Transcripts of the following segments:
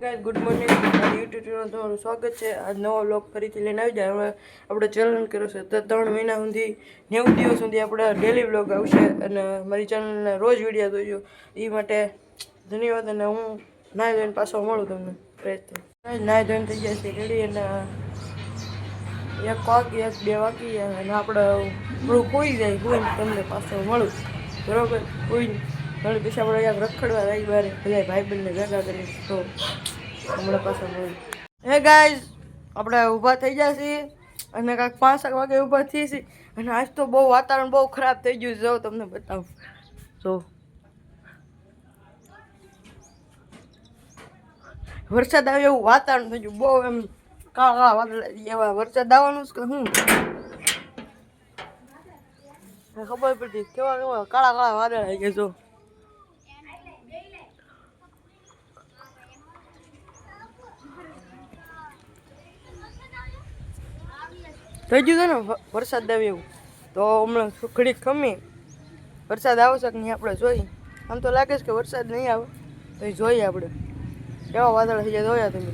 Guys good morning YouTube channel તમારું સ્વાગત છે. આજ નવો વ્લોગ ફરીથી લઈને આવી જાય. હવે આપણે ચેલેન્જ કર્યો છે તો 3 મહિના સુધી 90 દિવસ સુધી આપણે ડેલી વ્લોગ આવશે અને મારી ચેનલને રોજ વિડીયો જોઈજો. એ માટે ધન્યવાદ. અને હું નાઈ ધોઈને પાછો મળું તમને પ્રયત્ન. નાઈ ધોઈને થઈ જાય છે રેડી અને 1 વાગી 2 વાગી અને આપણે થોડું ખોઈ જાય કોઈને તમને પાછો મળું બરોબર. કોઈ ઘણી પછી આપણે યાર રખડવા રહી બારે બધા ભાઈબંધને ભેગા કરી તો હમણાં પાછા મળ્યું. હે ગાઈઝ આપણે ઊભા થઈ ગયા છીએ અને કાંઈક 5 વાગે ઊભા થઈએ છીએ અને આજ તો બહુ વાતાવરણ બહુ ખરાબ થઈ ગયું. જો તમને બતાવું જો વરસાદ આવે એવું વાતાવરણ થઈ ગયું. બહુ એમ કાળા વાદળા એવા વરસાદ આવવાનું છે કે શું ખબર પડતી. કેવા કેવા કાળા કાળા વાદળ આવી ગયા જો. થઈ ગયું છે ને વરસાદ આવે એવું. તો હમણાં ઘડીક ખમી વરસાદ આવશે કે નહીં આપણે જોઈએ. આમ તો લાગે છે કે વરસાદ નહીં આવે તો એ જોઈએ આપણે કેવા વાદળ થઈ જાય. જોયા તમે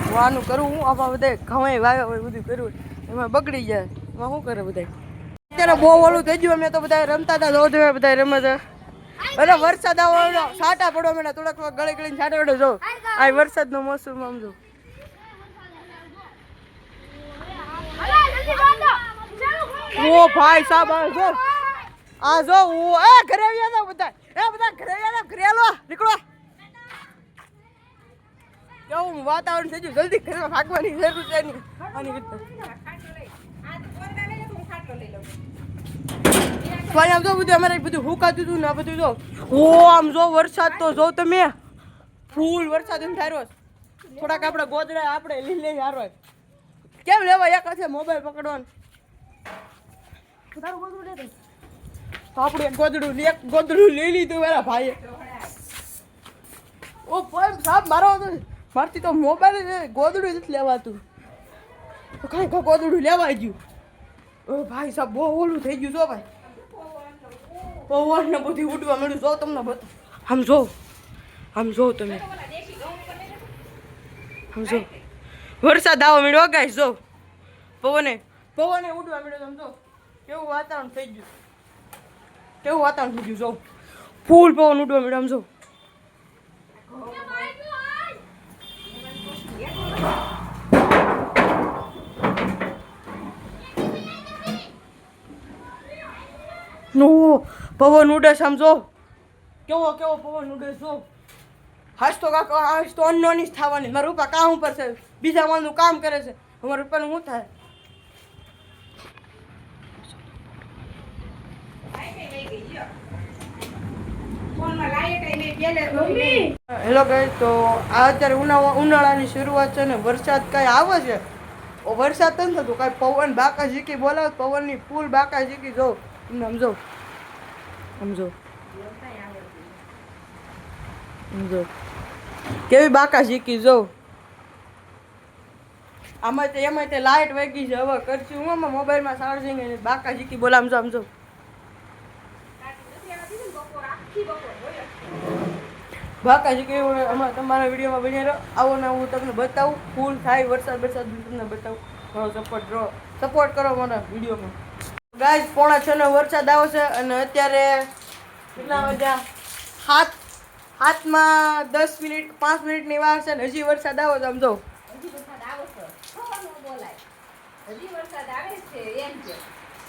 હું આનું કરું હું આમાં બધા ઘવાય વાવ્યા હોય બધું કર્યું એમાં બગડી જાય. એમાં શું કરે બધા. અત્યારે બહુ ઓલું થઈ ગયું. અમે તો બધા રમતા હતા રોજ બધા રમતા. અરે વરસાદ આવવાનો છાંટા પડવા મને થોડાક ગળી ગળીને છાંટા પડે જો. આ વરસાદનો મોસમ આમ જો. ઓ ભાઈ સાહેબ આ જો ઘરે આવ્યા હતા બધા ઘરે આવ્યા ઘરે આલો નીકળો. કેવું વાતાવરણ થઈ ગયું. જલ્દી ઘરે ભાગવાની જરૂર છે નહીં. આની આમ જો બધું અમારે બધું હુકાતું હતું ને આ બધું જો. ઓ આમ જો વરસાદ તો જો તમે ફૂલ વરસાદ એમ થાય. થોડાક આપણે ગોદડા આપણે લઈ હારો કેમ લેવા એક હાથે મોબાઈલ પકડવાનું. આપણે એક ગોદડું લઈ લીધું મારા ભાઈએ. ઓ ભાઈ સાહેબ મારથી તો મોબાઈલ ગોદડું નથી લેવાતું. તો કાંઈ ગોદડું લેવાઈ ગયું. ઓ ભાઈ સાહેબ બહુ ઓલું થઈ ગયું જો ભાઈ. પવન ને બધી ઉડવા મળ્યું જો તમને બતા. આમ જો તમે આમ જો વરસાદ આવવા મળ્યો ગાઈસ જો. પવને ઉડવા મળ્યો. આમ જો કેવું વાતાવરણ થઈ ગયું. જો ફૂલ પવન ઉડવા મળ્યો. આમ જો નો પવન ઉડે છે. આમ જો કેવો પવન ઉડે જો. હાશ તો કાકા હાશ તો અન્નોની જ થવાની. મારા રૂપા કામ ઉપર છે બીજા માનું કામ કરે છે. અમારા રૂપાનું શું થાય. હેલો ગાઈસ તો આ અત્યારે ઉનાળાની શરૂઆત છે ને વરસાદ કાંઈ આવે છે. વરસાદ તો નથી થતું કાંઈ પવન બાકા ઝીકી બોલાવે પવનની ફૂલ બાકા ઝીકી જો. સમજો કેવી બાકા ઝીકી જો. એમાં તે લાઈટ વાગી છે. હવે કરશું હું આમાં મોબાઈલમાં ચાર્જિંગ બાકા ઝીકી બોલાવ સમજો. બાકા ઝીકી અમારે તમારા વિડીયોમાં બની રહ્યો. આવો ને હું તમને બતાવું ફૂલ થાય વરસાદ તમને બતાવું. મારો સપોર્ટ કરો મારા વિડીયોમાં. ગાઈસ 5:30 વરસાદ આવશે અને અત્યારે કેટલા વાગ્યા 7:07 10 મિનિટ 5 મિનિટની વાર છે ને હજી વરસાદ આવો તો સમજો.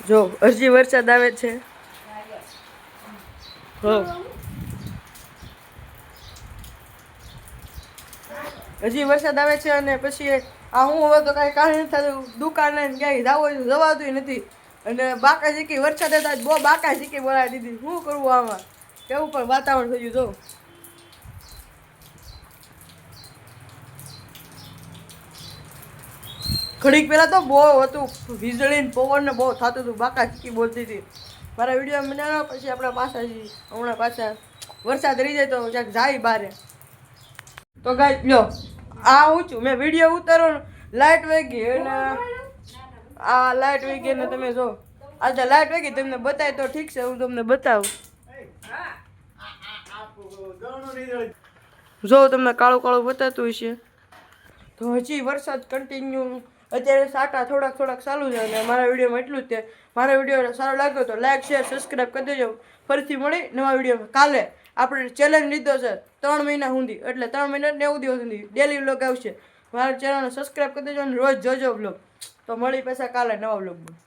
જો હજી વરસાદ આવે છે. હજી વરસાદ આવે છે અને પછી આ હું હવે તો કાંઈ કારણ નથી થતું. દુકાને ક્યાંય જવું હોય તો જવાતું નથી. અને બાકા ઝીકી વરસાદ હતા બહુ બાકા ઝીકી બોલાવી દીધી. શું કરવું આમાં કેવું પણ વાતાવરણ થઈ ગયું. જો ઘડીક પહેલાં તો બહુ હતું વીજળી ને પવન ને બહુ થતું હતું. બાકા ઝીકી બોલતી હતી. મારા વિડીયો બનાવ્યો પછી આપણે પાછા હમણાં પાછા વરસાદ રહી જાય તો ક્યાંક જાય બારે. તો ગાઈસ લો આ હું છું મેં વિડીયો ઉતારો લાઈટ વાગી અને આ લાઈટ વહી ગઈ ને તમે જો આજે લાઈટ વહી ગઈ તમને બતાય તો ઠીક છે. હું તમને બતાવું જો તમને કાળું કાળું બતાતું હશે. તો હજી વરસાદ કન્ટિન્યુ અત્યારે સાટા થોડાક ચાલુ છે અને મારા વિડીયોમાં એટલું જ છે. મારા વિડીયો સારો લાગ્યો તો લાઈક શેર સબસ્ક્રાઈબ કરી દેજો. ફરીથી મળી નવા વિડીયોમાં. કાલે આપણે ચેલેન્જ લીધો છે 3 મહિના સુધી, એટલે 3 મહિના 90 દિવસ સુધી ડેલી વ્લોગ આવશે. મારા ચેનલને સબસ્ક્રાઈબ કરી દેજો અને રોજ જોજો વ્લોગ. તો મળી પાછા કાલે નવા વ્લોગમાં.